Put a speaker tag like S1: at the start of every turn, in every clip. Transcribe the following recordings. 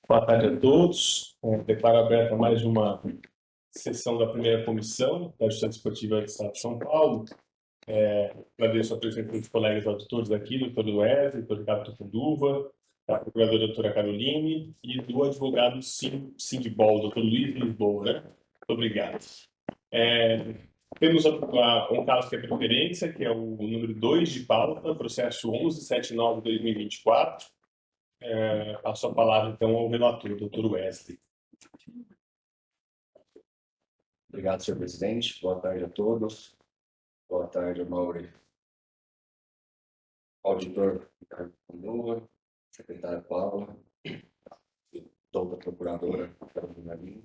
S1: Boa tarde a todos. Declaro aberta mais uma sessão da primeira comissão da Justiça Desportiva do Estado de São Paulo. Agradeço a presença dos colegas auditores aqui, doutor Wesley, doutor Ricardo Tucunduva, da procuradora doutora Caroline e do advogado Sindbol, doutor Luiz Lisboa. Né? Muito obrigado. Temos um caso que é preferência, que é o número 2 de pauta, processo 1179/2024. Passo a palavra, então, ao relator, doutor Wesley.
S2: Obrigado, senhor presidente. Boa tarde a todos. Boa tarde, nobre auditor Ricardo Tucunduva, secretária Paula, doutora procuradora Carolina Lima,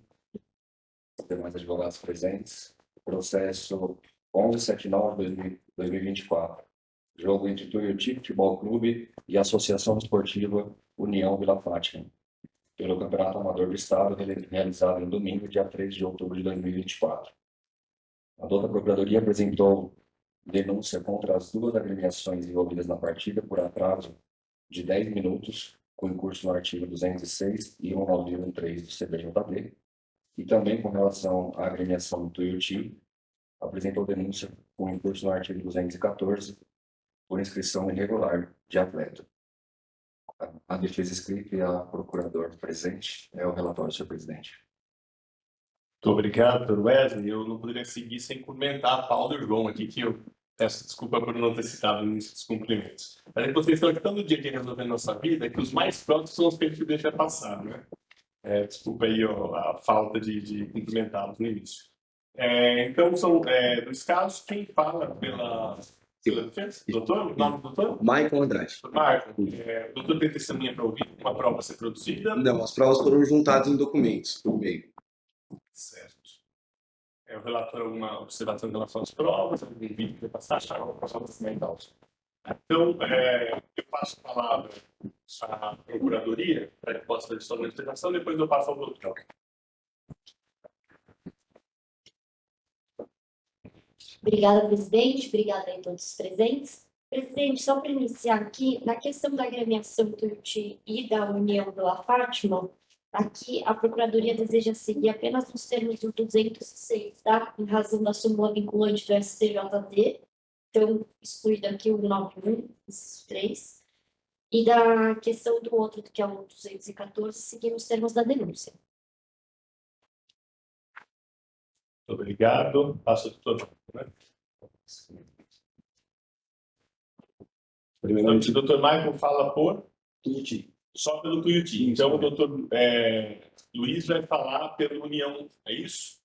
S2: demais advogados presentes. Processo 1179/2024. Jogo entre Tuiuti Futebol Clube e Associação Esportiva União Vila Fátima, pelo Campeonato Amador do Estado, realizado no domingo, dia 3 de outubro de 2024. A douta Procuradoria apresentou denúncia contra as duas agremiações envolvidas na partida por atraso de 10 minutos, com incurso no artigo 206 e 1913 do CBJB, e também com relação à agremiação do Tuiuti, apresentou denúncia com incurso no artigo 214 por inscrição irregular de atleta. A defesa escrita e a procuradora presente é o relatório, senhor presidente.
S1: Muito obrigado, doutor Wesley. Eu não poderia seguir sem cumprimentar a Paulo e o João aqui, que eu peço desculpa por não ter citado no início dos cumprimentos. Mas é que vocês estão aqui tão no dia a dia resolvendo nossa vida, que os mais próximos são os que a gente deixa passar, né? Desculpa aí a falta de cumprimentá-los no início. Então, são dois casos. Quem fala pela defesa? Doutor? O nome do doutor?
S3: Maicon Andrade.
S1: Marco, o doutor tem testemunha para ouvir? Uma prova a ser produzida?
S3: Não, as provas foram juntadas em documentos por meio.
S1: Certo. O relator, alguma observação em relação às provas, algum vídeo que passar, alguma questão documental. Então, eu passo a palavra à Procuradoria, para que possa dar sua manifestação, depois eu passo ao doutor.
S4: Obrigada, presidente. Obrigada a todos os presentes. Presidente, só para iniciar aqui, na questão da agremiação Tuiuti e da União Vila Fátima, aqui a Procuradoria deseja seguir apenas os termos do 206, tá? Em razão da súmula vinculante do STJD, então excluído aqui o 91, esses três. E da questão do outro, que é o 214, seguir os termos da denúncia.
S1: Muito obrigado. Passo ao doutor. Primeiramente, o doutor Michael fala por
S3: Tuiuti.
S1: só pelo Tuiuti. Então, o doutor Luiz vai falar pela União, é isso?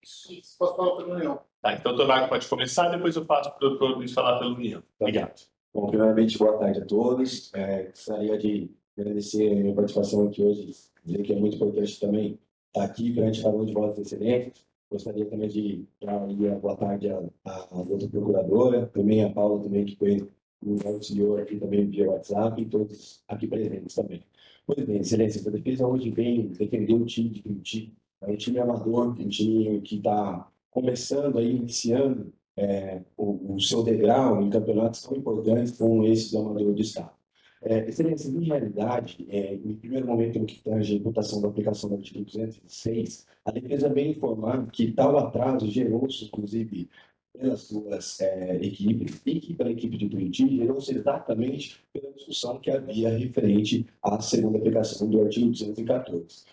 S5: Isso, posso falar pela União.
S1: Tá, então o doutor Michael pode começar, depois eu passo para o doutor Luiz falar pela União. Obrigado.
S6: Bom, primeiramente, boa tarde a todos. Gostaria de agradecer a minha participação aqui hoje, dizer que é muito importante também estar aqui perante cada um de vós excelentes. Gostaria também de dar boa tarde à doutora procuradora, também a Paula, também, que foi o auxiliar aqui também via WhatsApp, e todos aqui presentes também. Pois bem, excelência, a defesa hoje vem defender o time de Tuiuti, um time amador, um time que está começando aí, iniciando o seu degrau em campeonatos tão importantes como esse do amador do Estado. Excelência, em realidade, no primeiro momento, no que tange a imputação da aplicação do artigo 206, a defesa vem informar que tal atraso gerou-se, inclusive, pelas duas equipes, e que pela equipe de Tuiuti gerou-se exatamente pela discussão que havia referente à segunda aplicação do artigo 214.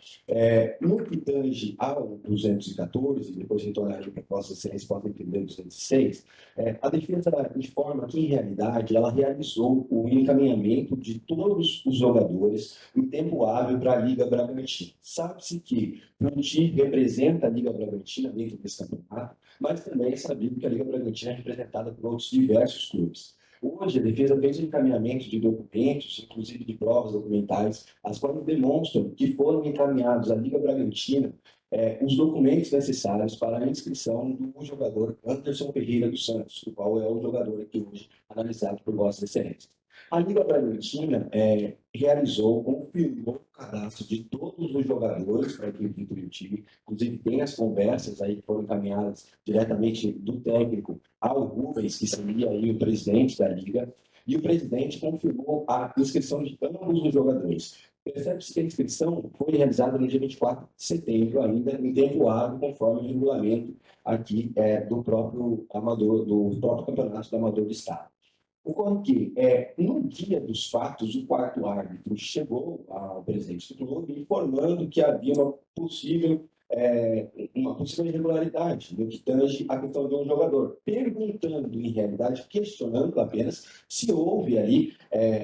S6: No que tange ao 214, depois retornar para a vossa excelência pode entender o 206, a defesa informa que, em realidade, ela realizou o encaminhamento de todos os jogadores em tempo hábil para a Liga Bragantina. Sabe-se que o Tuiuti representa a Liga Bragantina dentro desse campeonato, mas também é sabido que a Liga Bragantina é representada por outros diversos clubes. Hoje, a defesa fez o encaminhamento de documentos, inclusive de provas documentais, as quais demonstram que foram encaminhados à Liga Bragantina os documentos necessários para a inscrição do jogador Anderson Ferreira dos Santos, o qual é o jogador aqui hoje analisado por Vossa Excelência. A Liga Bragantina realizou, confirmou o cadastro de todos os jogadores para a equipe do Tuiuti, inclusive tem as conversas aí que foram encaminhadas diretamente do técnico ao Rubens, que seria aí o presidente da Liga, e o presidente confirmou a inscrição de ambos os jogadores. Percebe-se que a inscrição foi realizada no dia 24 de setembro, ainda em tempo hábil, conforme o regulamento aqui do próprio amador, do próprio campeonato do Amador do Estado. Ocorre que, no dia dos fatos, o quarto árbitro chegou ao presidente do clube informando que havia uma possível irregularidade no que tange a questão de um jogador, perguntando, em realidade, questionando apenas se houve ali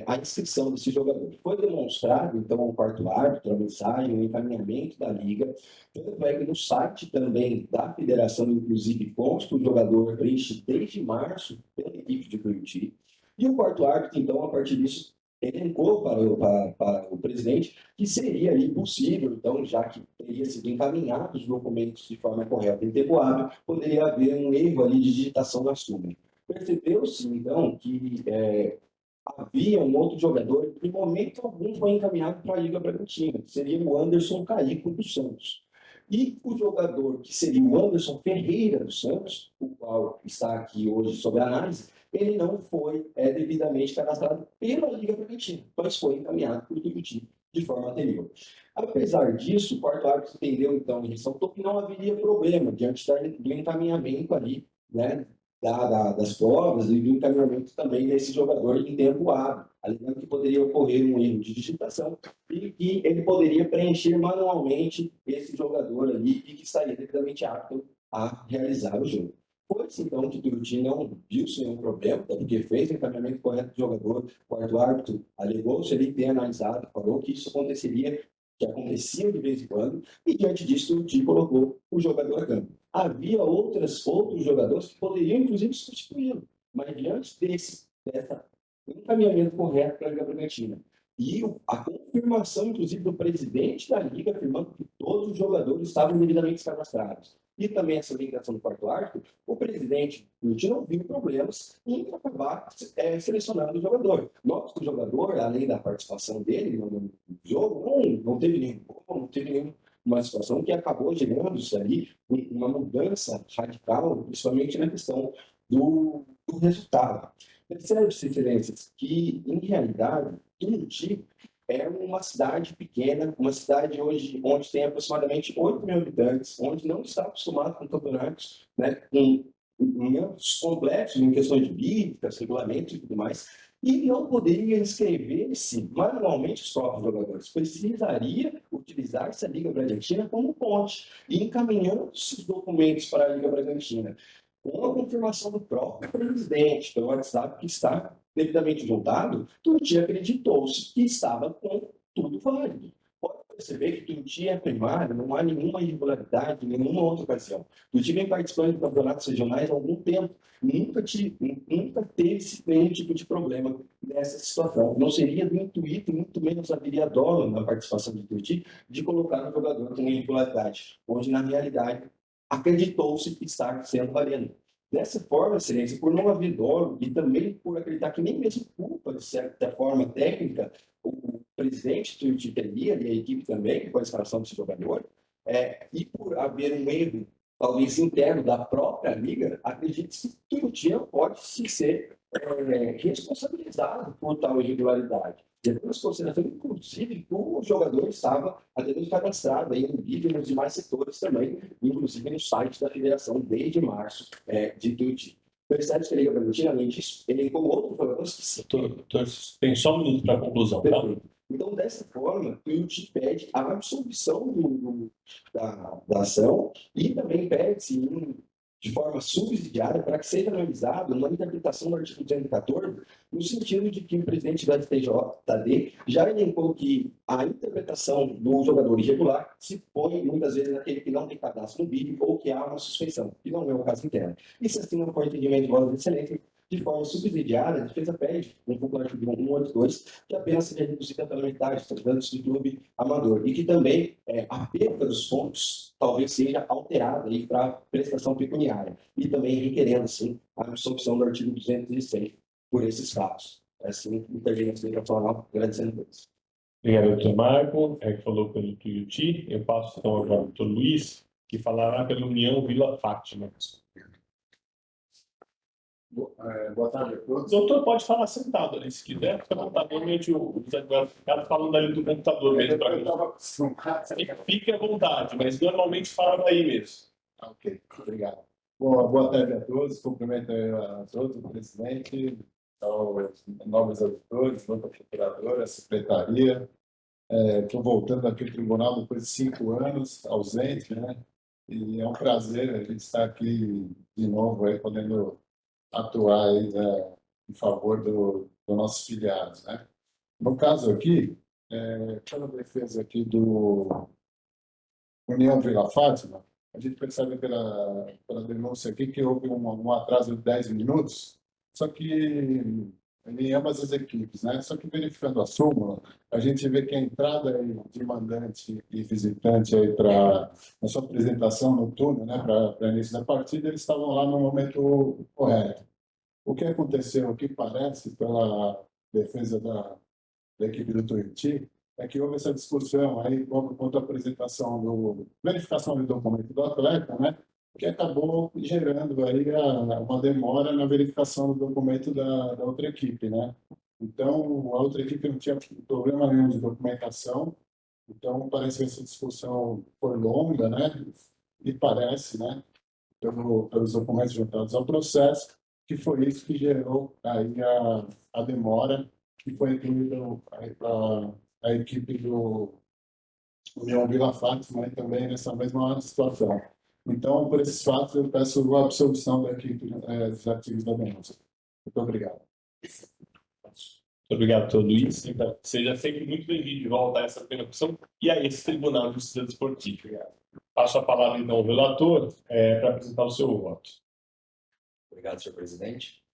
S6: a inscrição desse jogador. Foi demonstrado, então, ao quarto árbitro, a mensagem, o encaminhamento da Liga, tanto é que no site também da federação, inclusive, consta o jogador preenche desde março pela equipe de Curitiba. E o quarto árbitro, então, a partir disso, elencou para o presidente que seria ali possível, então, já que teria sido encaminhado os documentos de forma correta em tempo hábil, poderia haver um erro ali de digitação na súmula. Percebeu-se, então, que havia um outro jogador que, em momento algum, foi encaminhado para a Liga Bragantino, que seria o Anderson Caico do Santos. E o jogador que seria o Anderson Ferreira do Santos, o qual está aqui hoje sob análise, ele não foi devidamente cadastrado pela Liga Bragantino, mas foi encaminhado por Tuiuti de forma anterior. Apesar disso, o quarto árbitro entendeu, então, em ressaltou que não haveria problema diante do encaminhamento ali, né, das provas e do encaminhamento também desse jogador em tempo hábil, alegando que poderia ocorrer um erro de digitação e que ele poderia preencher manualmente esse jogador ali e que estaria devidamente apto a realizar o jogo. Foi-se então que o Tuiuti não viu sem nenhum problema, porque fez o encaminhamento correto do jogador, o quarto árbitro alegou-se ele ter analisado, falou que isso aconteceria, que acontecia de vez em quando, e diante disso o Tuiuti colocou o jogador a campo. Havia outros jogadores que poderiam, inclusive, substituí-lo, mas diante desse encaminhamento correto para a Liga Bragantino e a confirmação, inclusive, do presidente da Liga, afirmando que todos os jogadores estavam devidamente cadastrados, e também essa ligação do quarto árbitro, o presidente não viu problemas em acabar selecionando o jogador. Note que o jogador, além da participação dele no jogo, não teve nenhuma situação que acabou gerando-se ali uma mudança radical, principalmente na questão do resultado. Percebe-se, excelências, que, em realidade, Tuiuti é uma cidade pequena, uma cidade hoje onde tem aproximadamente 8 mil habitantes, onde não está acostumado com campeonatos, né, com âmbitos complexos em questões jurídicas, regulamentos e tudo mais, e não poderia inscrever-se manualmente os próprios jogadores. Precisaria utilizar essa Liga Bragantina como ponte, e encaminhando esses documentos para a Liga Bragantina, com a confirmação do próprio presidente, pelo WhatsApp, que está devidamente juntado, Tuiuti acreditou-se que estava com tudo válido. Pode perceber que Tuiuti é primário, não há nenhuma irregularidade em nenhuma outra ocasião. Tuiuti vem participando de campeonatos regionais há algum tempo, nunca teve nenhum tipo de problema nessa situação. Não seria do intuito, muito menos haveria dolo na participação de Tuiuti de colocar um jogador com irregularidade, onde na realidade acreditou-se que está sendo valendo. Dessa forma, excelência, por não haver dolo e também por acreditar que nem mesmo culpa, de certa forma técnica, o presidente Tuiuti teria e a equipe também, com a escalação desse jogador, e por haver um erro, talvez interno da própria liga, acredite-se que Tuiuti não pode se ser responsabilizado por tal irregularidade. Devemos consideração, inclusive, que o jogador estava até cadastrado aí no BID e nos demais setores também, inclusive no site da federação desde março de Tuiuti. Percebe que a Liga Bragantino, além disso, elencou outros jogadores que se...
S1: Tem só um minuto para a conclusão, tá?
S6: Então, dessa forma, Tuiuti pede a absolvição da ação e também pede-se de forma subsidiária para que seja analisado uma interpretação do artigo 214, no sentido de que o presidente do STJD já elencou que a interpretação do jogador irregular se põe muitas vezes naquele que não tem cadastro no BID ou que há uma suspeição, que não é o caso interno. E se assim não for entendimento de voz de excelência, de forma subsidiária, a defesa pede, no artigo 182, que apenas seja reduzida pela metade, tratando-se do clube amador, e que também a perda dos pontos talvez seja alterada para prestação pecuniária, e também requerendo, assim, a absorção do artigo 206 por esses casos. Assim, intervenção internacional, agradecendo a todos.
S1: Obrigado, doutor Marco, que falou pelo Tuiuti. Eu passo então agora ao doutor Luiz, que falará pela União Vila Fátima.
S5: Boa tarde a
S1: O
S5: todos.
S1: doutor pode falar sentado ali, se quiser, porque normalmente os advogados ficam falando ali do computador mesmo.
S5: Eu estava acostumado.
S1: Fique à vontade, mas normalmente fala daí mesmo.
S5: Ok, obrigado. Boa tarde a todos. Cumprimento a todos, o presidente, aos novos auditores, nova procuradora, a secretaria. Estou voltando aqui ao tribunal depois de 5 anos ausente, né? E é um prazer a gente estar aqui de novo, aí, podendo atuar aí, né, em favor dos nossos filiados, né? No caso aqui, pela defesa aqui do União Vila Fátima, a gente percebe pela denúncia aqui que houve um atraso de 10 minutos, só que em ambas as equipes, né? Só que verificando a súmula, a gente vê que a entrada aí de mandante e visitante aí para a sua apresentação no turno, né, para início da partida, eles estavam lá no momento correto. O que aconteceu aqui parece, pela defesa da equipe do Tuiuti, é que houve essa discussão aí quanto à apresentação verificação do documento do atleta, né, que acabou gerando aí uma demora na verificação do documento da outra equipe, né. Então, a outra equipe não tinha problema nenhum de documentação, então parece que essa discussão foi longa, né, e parece, né, pelos documentos juntados ao processo, que foi isso que gerou aí a demora, que foi incluída a equipe do União Vila Fátima também nessa mesma situação. Então, por esses fatos, eu peço a absolvição da equipe dos artigos da denúncia. Muito obrigado.
S1: Muito obrigado, doutor Luiz. Seja sempre muito bem-vindo de volta a essa primeira opção e a esse Tribunal de Justiça Desportiva. Passo a palavra, então, ao relator para apresentar o seu voto.
S2: Obrigado, senhor presidente.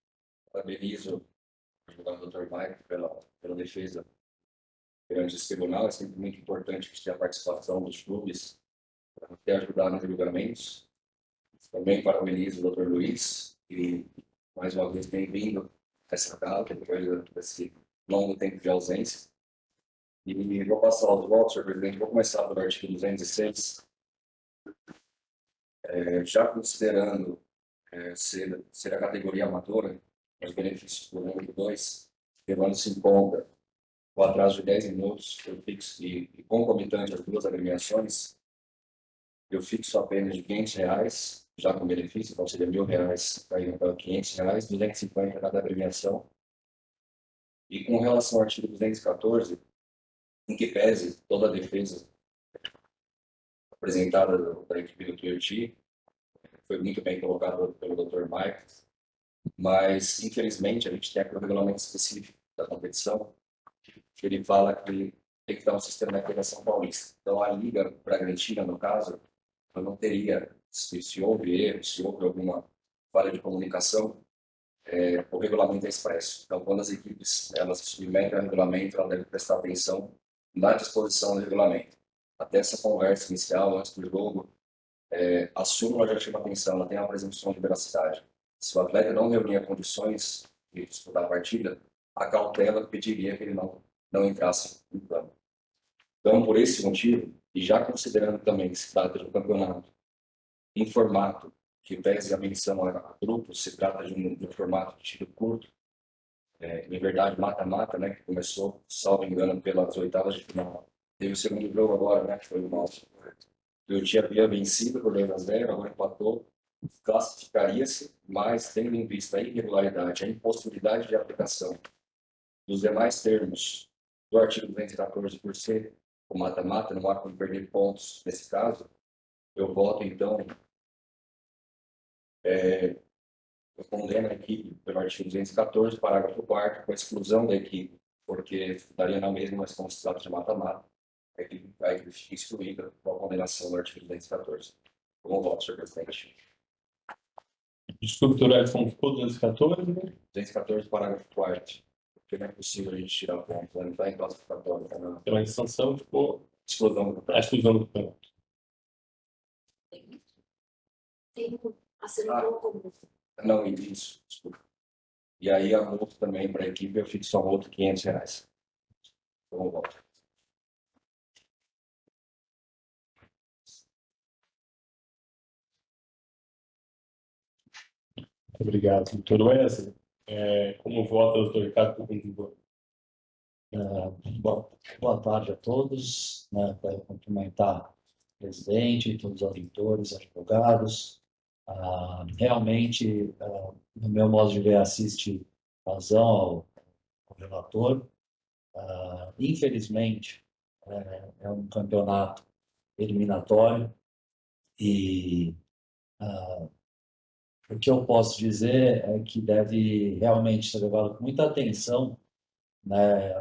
S2: Parabenizo o advogado Dr. Mike pela defesa perante esse tribunal. É sempre muito importante ter a participação dos clubes para ter ajudado nos julgamentos. Também parabenizo o Dr. Luiz e, mais uma vez, bem-vindo a essa casa, depois desse longo tempo de ausência. E vou passar aos votos, senhor presidente. Vou começar pelo artigo 206. Já considerando ser a categoria amadora, os benefícios por número 2, levando-se em conta o atraso de 10 minutos e concomitante às duas agremiações, eu fixo apenas de R$500, já com benefício, então seria R$1.000 caindo para R$500, 250 cada agremiação. E com relação ao artigo 214, em que pese toda a defesa apresentada da equipe do Tuiuti, foi muito bem colocado pelo Dr. Mike, mas infelizmente a gente tem aqui um regulamento específico da competição, que ele fala que tem que dar um sistema de federação paulista. Então a Liga Bragantino, no caso, eu não teria, se houve erro, se houve alguma falha de comunicação, o regulamento é expresso. Então, quando as equipes elas se submetem ao regulamento, ela deve prestar atenção na disposição do regulamento. Até essa conversa inicial, antes do jogo, a súmula já chama atenção, ela tem uma presunção de veracidade. Se o atleta não reunia condições de disputar a partida, a cautela pediria que ele não entrasse em campo. Então, por esse motivo, e já considerando também que se trata de um campeonato em formato que pese a menção a grupos, se trata de um formato de tiro curto, em verdade, mata-mata, né, que começou, salvo engano, pelas oitavas de final. Teve o segundo jogo agora, né, que foi o nosso. Eu tinha vencido por 2-0, agora empatou, classificaria-se, mas tendo em vista a irregularidade, a impossibilidade de aplicação dos demais termos do artigo 214 por ser o mata-mata, não há como perder pontos nesse caso, eu voto, então, eu condeno a equipe pelo artigo 214, parágrafo 4º, com a exclusão da equipe, porque daria na mesma, mas como se trata de mata-mata, a equipe fica excluída com a condenação do artigo 214. Como voto, senhor presidente?
S1: Desculpe, doutor Edson, ficou 214?
S2: 214, parágrafo 4º, porque não é possível a gente tirar o ponto, não está em classificatório. Tá?
S1: Pela sanção ficou
S2: Exclusão
S1: a exclusão do campeonato.
S4: Tem acertou como.
S2: Não, isso, desculpa. E aí a multa também para a equipe, eu fixo a multa de R$500. Como voto?
S1: Obrigado, doutor Wesley. Como vota o doutor Ricardo Cucumba?
S7: Boa tarde a todos, né, para cumprimentar o presidente, todos os auditores, advogados. Realmente, no meu modo de ver, assiste razão ao relator. Infelizmente, é um campeonato eliminatório e o que eu posso dizer é que deve realmente ser levado com muita atenção, né,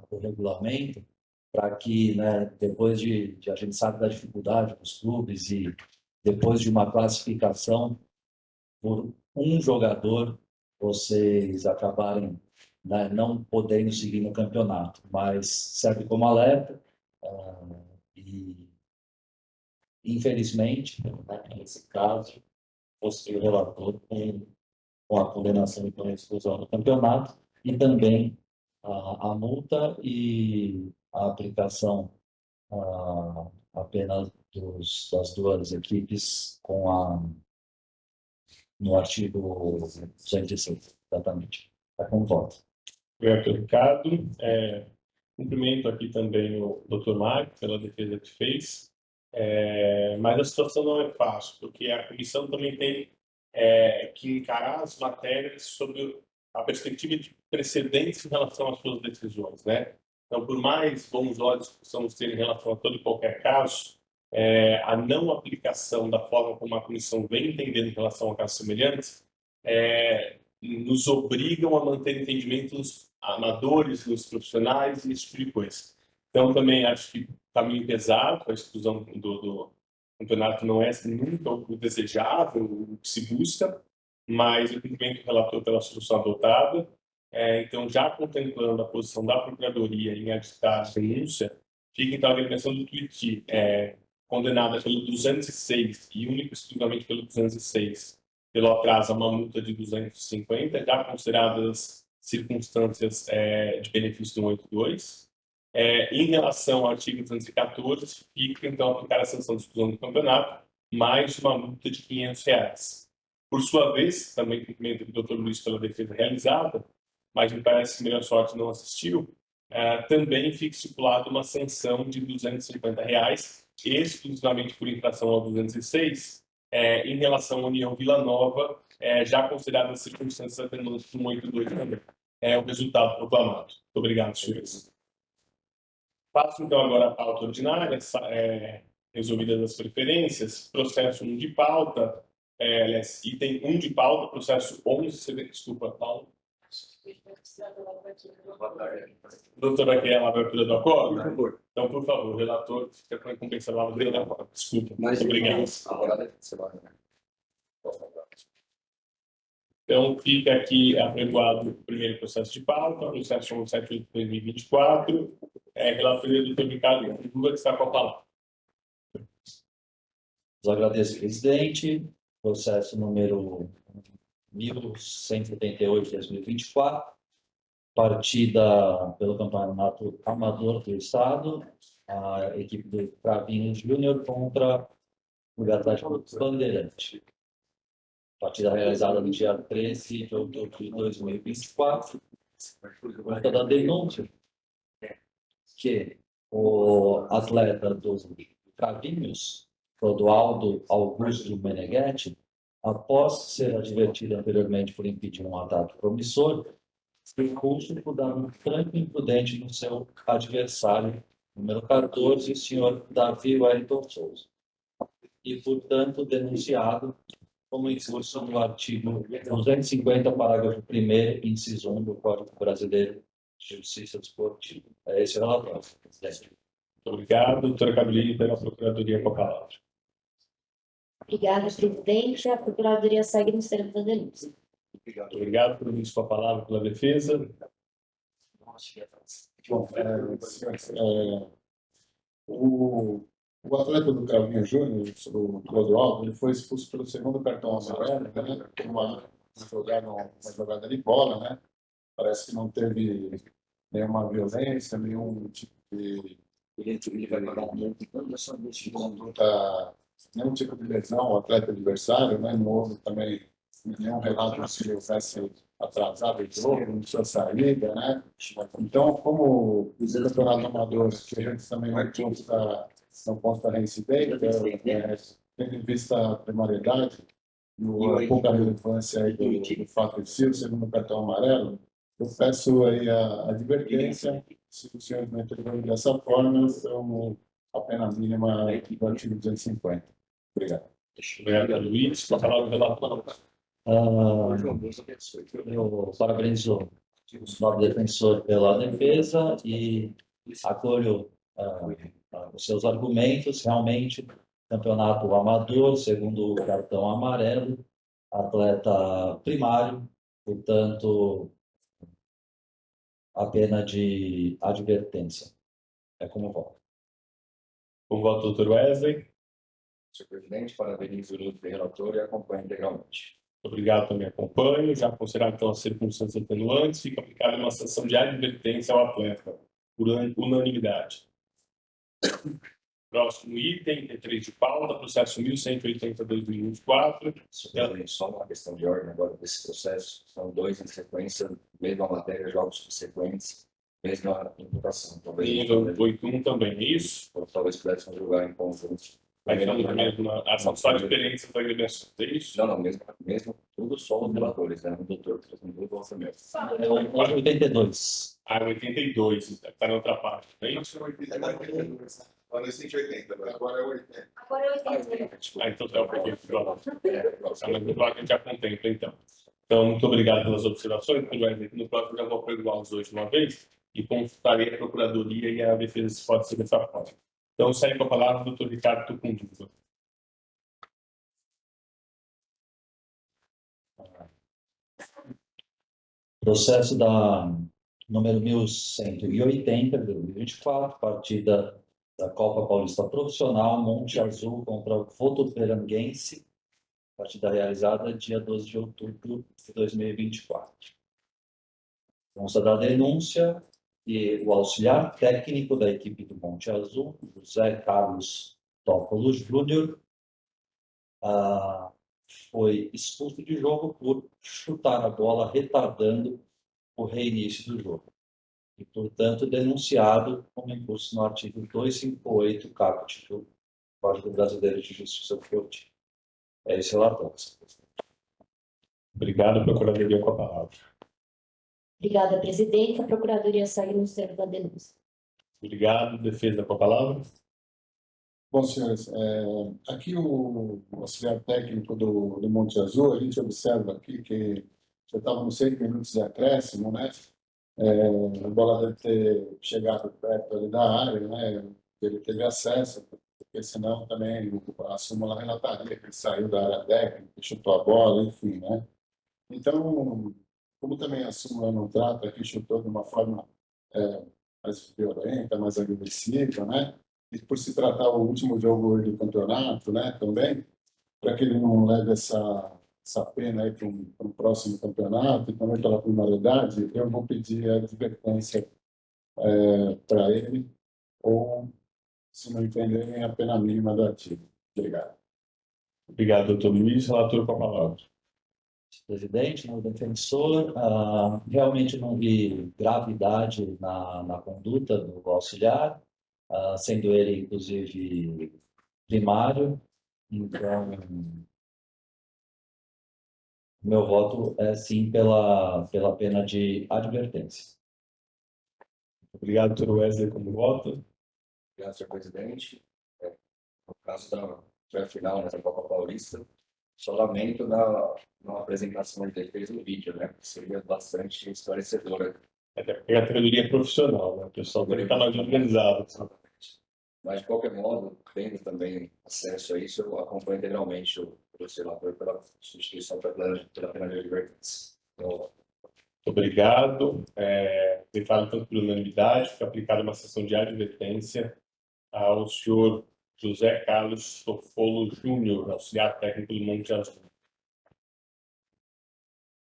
S7: o regulamento, para que, né, depois de a gente sabe da dificuldade dos clubes e depois de uma classificação por um jogador, vocês acabarem, né, não podendo seguir no campeonato, mas serve como alerta e, infelizmente, né, nesse caso, fosse o relator com a condenação e com a exclusão do campeonato e também a multa e a aplicação apenas das duas equipes no artigo 206, exatamente. Está com voto.
S1: Obrigado, doutor Ricardo. Cumprimento aqui também o doutor Mário pela defesa que fez. Mas a situação não é fácil, porque a comissão também tem que encarar as matérias sobre a perspectiva de precedentes em relação às suas decisões, né? Então, por mais bons olhos que possamos ter em relação a todo e qualquer caso, a não aplicação da forma como a comissão vem entendendo em relação a casos semelhantes nos obrigam a manter entendimentos amadores, dos profissionais e esse tipo de coisa. Então, também acho que caminho pesado, a exclusão do campeonato não é nunca o desejável, o que se busca, mas eu cumprimento o relator pela solução adotada. Então, já contemplando a posição da Procuradoria em aditar a denúncia, fica então a agremiação do Tuiuti, condenada pelo 206 e único exclusivamente pelo 206, pelo atraso a uma multa de 250, já consideradas circunstâncias de benefício do 182. Em relação ao artigo 214, fica então aplicar a sanção de exclusão do campeonato, mais uma multa de R$500. Por sua vez, também cumprimento o Dr. Luiz pela defesa realizada, mas me parece que melhor sorte não assistiu, também fica estipulado uma sanção de R$250, exclusivamente por infração ao 206, em relação à União Vila Nova, já considerada as circunstâncias atenuantes do 182 também. É o resultado proclamado. Muito obrigado, senhores. Passo então agora a pauta ordinária, resolvidas as preferências, processo 1 de pauta, aliás, item 1 de pauta, processo 11, desculpa, Paulo. Doutora Raquel, a abertura do acordo?
S3: Por favor.
S1: Então, por favor, relator, fica com a incumbência da abertura do acordo. Desculpa.
S3: Mas,
S1: obrigado. Então, fica aqui apregoado o primeiro processo de pauta, processo 178/2024, relatoria do Dr. Ricardo Cucumba, que está com a palavra.
S7: Os agradeço, presidente. Processo número 1178 de 2024, partida pelo Campeonato Amador do Estado, a equipe do Cravinhos Júnior contra o Atlético Bandeirante. Partida realizada no dia 13 de outubro de 2024. Por conta da denúncia que o atleta do Cravinhos, Rodoaldo Augusto Meneghetti, após ser advertido anteriormente por impedir um ataque promissor, foi expulso por dar um tranco imprudente no seu adversário, número 14, o senhor Davi Wellington Souza, e, portanto, denunciado como incurso no artigo 250, parágrafo 1º, inciso 1 do Código Brasileiro de Justiça Desportiva. É esse o relatório, presidente.
S1: Muito obrigado. Doutora Carolina, pela Procuradoria, com a palavra.
S4: Obrigada, presidente. A Procuradoria segue nos termos da denúncia.
S1: Muito obrigado por vir com a palavra pela defesa.
S5: Bom, senhores, o atleta do Cravinho Júnior, o Clodoaldo, ele foi expulso pelo segundo cartão amarelo, né? Por uma jogada de bola, né? Parece que não teve nenhuma violência, nenhum tipo de conduta, nenhum tipo de lesão ao atleta adversário, né? Não houve também nenhum relato se ele houvesse atrasado o jogo, na sua saída, né? Então, como o campeonato amador, que a gente também não consta reincidência, tendo em vista a primariedade, a pouca relevância aí do fato de ser o segundo cartão amarelo, eu peço aí a advertência, se o senhor não intervir dessa forma, então a pena mínima do artigo 250. Obrigado.
S1: Obrigado, Luiz. Com a palavra o relator.
S7: Eu parabenizo o nobre defensor pela defesa e acolho os seus argumentos. Realmente, campeonato amador, segundo o cartão amarelo, atleta primário, portanto, a pena de advertência. É como voto.
S1: Com voto, doutor Wesley.
S2: Senhor presidente, parabenizo o ilustre relator e acompanho integralmente.
S1: Obrigado, também acompanho. Já considerado então as circunstâncias atenuantes, fica aplicada uma sanção de advertência ao atleta, por unanimidade. Próximo item, T3 de pauta, processo 1180/2024.
S2: Só uma questão de ordem agora desse processo. São dois em sequência, mesma matéria, jogos subsequentes, mesma imputação.
S1: Nível 81 também, é isso?
S2: Talvez pudéssemos julgar em conjunto.
S1: Aí estamos vendo uma ação só de diferença da agremiação, é isso?
S2: Não, mesmo tudo só os relatores, né? O doutor transmitiu o vosso mesmo.
S7: É o 82.
S1: Ah, 82, está na outra parte, não é isso?
S3: Agora é 180, agora é 80.
S4: Agora eu entendi.
S1: Ah, então tá um pouquinho pior. Mas no próximo a gente já contempla, então. Então, muito obrigado pelas observações. No próximo já vou perdoar os dois de uma vez e consultarei a Procuradoria e a defesa se pode ser dessa forma. Então, segue com a palavra o doutor Ricardo Tucundiva.
S7: Processo da número 1180, de 2024, partida da Copa Paulista Profissional, Monte Azul contra o Votuperanguense, partida realizada dia 12 de outubro de 2024. Consta da denúncia que o auxiliar técnico da equipe do Monte Azul, José Carlos Tópolos Júnior, foi expulso de jogo por chutar a bola retardando o reinício do jogo. E, portanto, denunciado como impulso no artigo 258, caput do Código Brasileiro de Justiça Esportiva. É esse relatório.
S1: Obrigado, Procuradoria, com a palavra.
S4: Obrigada, presidente. A Procuradoria segue no termo da denúncia.
S1: Obrigado, defesa, com a palavra.
S5: Bom, senhores, aqui o auxiliar técnico do Monte Azul, a gente observa aqui que já estava nos 6 minutos de acréscimo, né? A bola deve ter chegado perto ali da área, né? Ele teve acesso, porque senão também a súmula relataria que ele saiu da área técnica, chutou a bola, enfim, né? Então, como também a súmula não trata que chutou de uma forma mais violenta, mais agressiva, né? E por se tratar o último jogo do campeonato, né, também, para que ele não leve essa pena aí para um próximo campeonato, e também pela primariedade, eu vou pedir a advertência para ele, ou, se não entenderem, a pena mínima do artigo. Obrigado.
S1: Obrigado, doutor Luiz. Relator, com a palavra.
S7: Presidente, no defensor, realmente não vi gravidade na conduta do auxiliar, sendo ele, inclusive, primário. Então, meu voto é sim pela pena de advertência.
S1: Obrigado, doutor Wesley, como voto.
S2: Obrigado, senhor presidente. No caso da final nessa Copa Paulista, só lamento na apresentação de defesa do vídeo, né? Que seria bastante esclarecedora.
S1: Até porque a categoria é profissional, né? O pessoal também está mais organizado.
S2: Mas, de qualquer modo, tendo também acesso a isso, eu acompanho integralmente o relator pela substituição pela pena de advertência. Então,
S1: Muito obrigado. Declaro tanto por unanimidade, fica aplicada uma sessão de advertência ao senhor José Carlos Tofolo Júnior, auxiliar técnico do Monte Azul.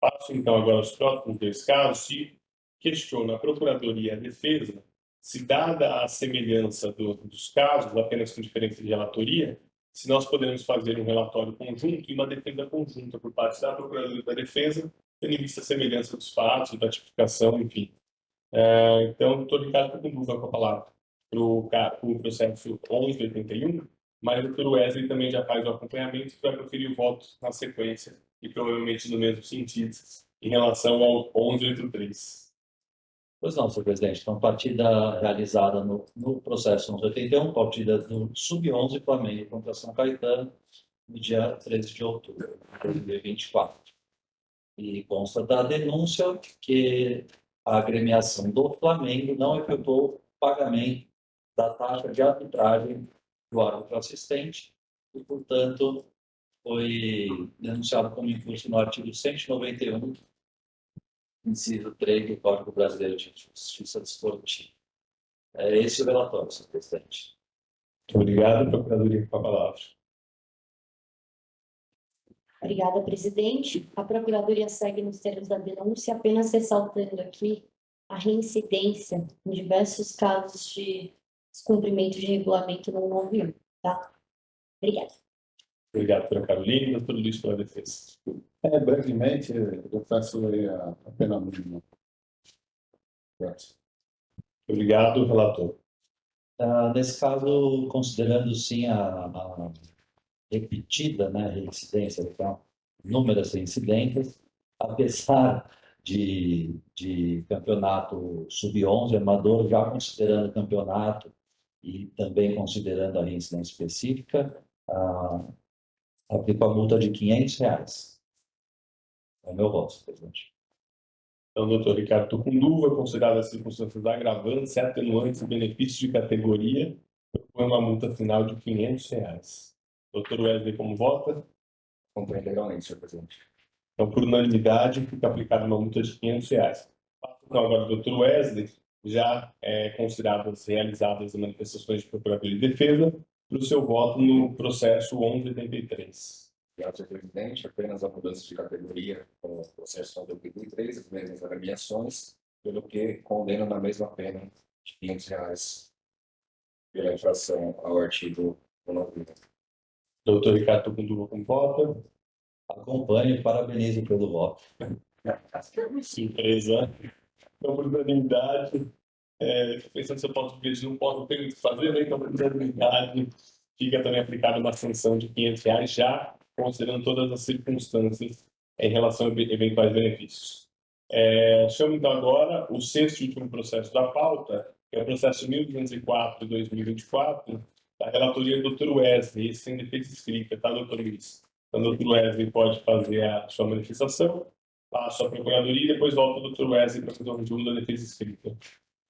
S1: Passo então agora aos próximos dois casos e questiono a Procuradoria e a Defesa se, dada a semelhança dos casos, apenas com diferença de relatoria, se nós podemos fazer um relatório conjunto e uma defesa conjunta por parte da Procuradoria da Defesa, tendo em vista a semelhança dos fatos, da tipificação, enfim. Então, o doutor Ricardo Tucunduva com a palavra para o processo 1181, mas o doutor Wesley também já faz o acompanhamento e vai proferir o voto na sequência e provavelmente no mesmo sentido em relação ao 1183.
S7: Pois não, senhor presidente. Então, partida realizada no processo 1181, partida do Sub-11 Flamengo contra São Caetano, no dia 13 de outubro de 2024. E consta da denúncia que a agremiação do Flamengo não efetuou o pagamento da taxa de arbitragem do árbitro assistente e, portanto, foi denunciado como incurso no artigo 191, inciso 3 do Código Brasileiro de Justiça Desportiva. É esse o relatório, senhor presidente.
S1: Muito obrigado, Procuradoria, com a palavra.
S4: Obrigada, presidente. A Procuradoria segue nos termos da denúncia, apenas ressaltando aqui a reincidência em diversos casos de descumprimento de regulamento no 91, tá? Obrigada.
S1: Obrigado, doutora Carolina. Doutor Luiz, pela defesa.
S5: Brevemente, eu peço aí a pena mínima.
S1: Obrigado, relator.
S7: Nesse caso, considerando sim a repetida, né, reincidência, então, inúmeras reincidências, apesar de campeonato sub-11 amador, já considerando campeonato e também considerando a reincidência específica, aplico a multa de R$500. É o meu voto, senhor presidente.
S1: Então, doutor Ricardo Tucunduva, considerado as circunstâncias agravantes, atenuantes e benefícios de categoria, propõe uma multa final de R$500. Doutor Wesley, como vota?
S2: Acompanho legalmente, senhor presidente.
S1: Então, por unanimidade, fica aplicada uma multa de R$500. Então, agora, doutor Wesley, já consideradas realizadas as manifestações de Procuradoria de Defesa, para o seu voto no processo 1183.
S2: Obrigado, senhor presidente. Apenas a mudança de categoria com o processo 1183, as mesmas agremiações, pelo que condeno na mesma pena de R$500 pela infração ao artigo 90.
S1: Doutor Ricardo Tucunduva, como vota?
S7: Acompanho e parabenizo pelo voto.
S1: Surpresa. Então, por unanimidade, pensando no seu ponto de vista, não posso ter muito o que fazer, né? Então, por unanimidade, fica também aplicada uma sanção de R$500, já considerando todas as circunstâncias em relação a eventuais benefícios. Chamo, então, agora o sexto e último processo da pauta, que é o processo 1204 de 2024, da relatoria do Dr. Wesley, esse sem defesa escrita, tá, doutor Luiz? Então, o Dr. Wesley pode fazer a sua manifestação, passo à Procuradoria e depois volta o Dr. Wesley para fazer o resumo da defesa escrita.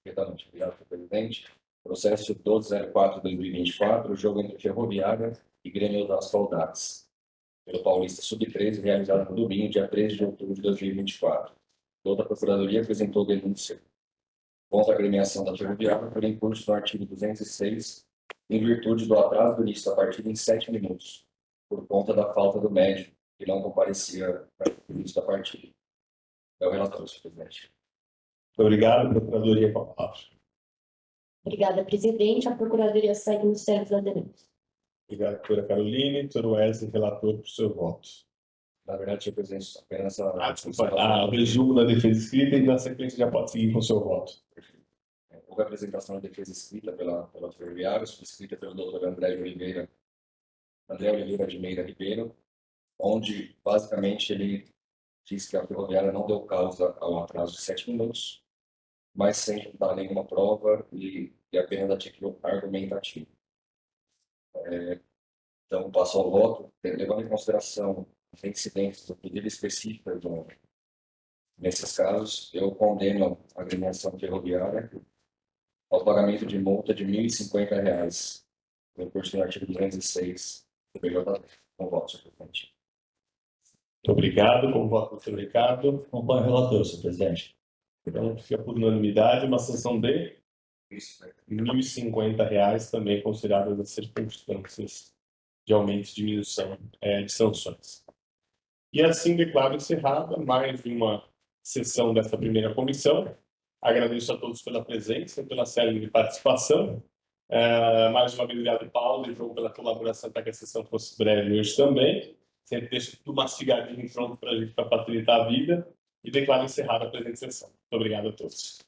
S2: Perfeitamente. Obrigado, senhor presidente. Processo 1204/2024, jogo entre Ferroviária e Grêmio das Saudades, pelo Paulista Sub-13, realizado no domingo, dia 13 de outubro de 2024. Toda a Procuradoria apresentou denúncia contra a agremiação da Ferroviária por incurso no artigo 206, em virtude do atraso do início da partida em 7 minutos, por conta da falta do médico, que não comparecia no início da partida. É o relatório, senhor presidente.
S1: Muito obrigado, Procuradoria, com a palavra.
S4: Obrigada, presidente. A Procuradoria segue nos termos da denúncia.
S1: Obrigado, doutora Caroline. Doutor Wesley, relator, por seu voto.
S2: Na verdade, senhor presidente, apenas
S1: O resumo da defesa escrita e, na sequência, já pode seguir com o seu voto.
S2: Houve a apresentação da defesa escrita pela Ferroviária, subscrita pelo doutor André Oliveira de Meira Ribeiro, onde, basicamente, ele diz que a Ferroviária não deu causa ao atraso de 7 minutos, mas sem dar nenhuma prova e apenas a título argumentativo. Então, passo ao voto, levando em consideração as incidências do pedido específico nesses casos, eu condeno a agremiação ferroviária ao pagamento de multa de R$1.050, no curso do artigo 206 do BJ. Com voto, senhor presidente.
S1: Muito obrigado. Como voto, doutor Ricardo?
S7: Acompanho o relator, senhor presidente.
S1: Então, fica por unanimidade uma sanção de R$1.050, também consideradas as circunstâncias de aumento e diminuição de sanções. E assim declaro encerrada mais uma sessão desta primeira comissão. Agradeço a todos pela presença, pela série de participação Mais uma vez, obrigado, Paulo e João, pela colaboração para que a sessão fosse breve hoje também. Sempre deixa tudo mastigadinho pronto para a gente, para facilitar a vida. E declaro encerrada a presente sessão. Muito obrigado a todos.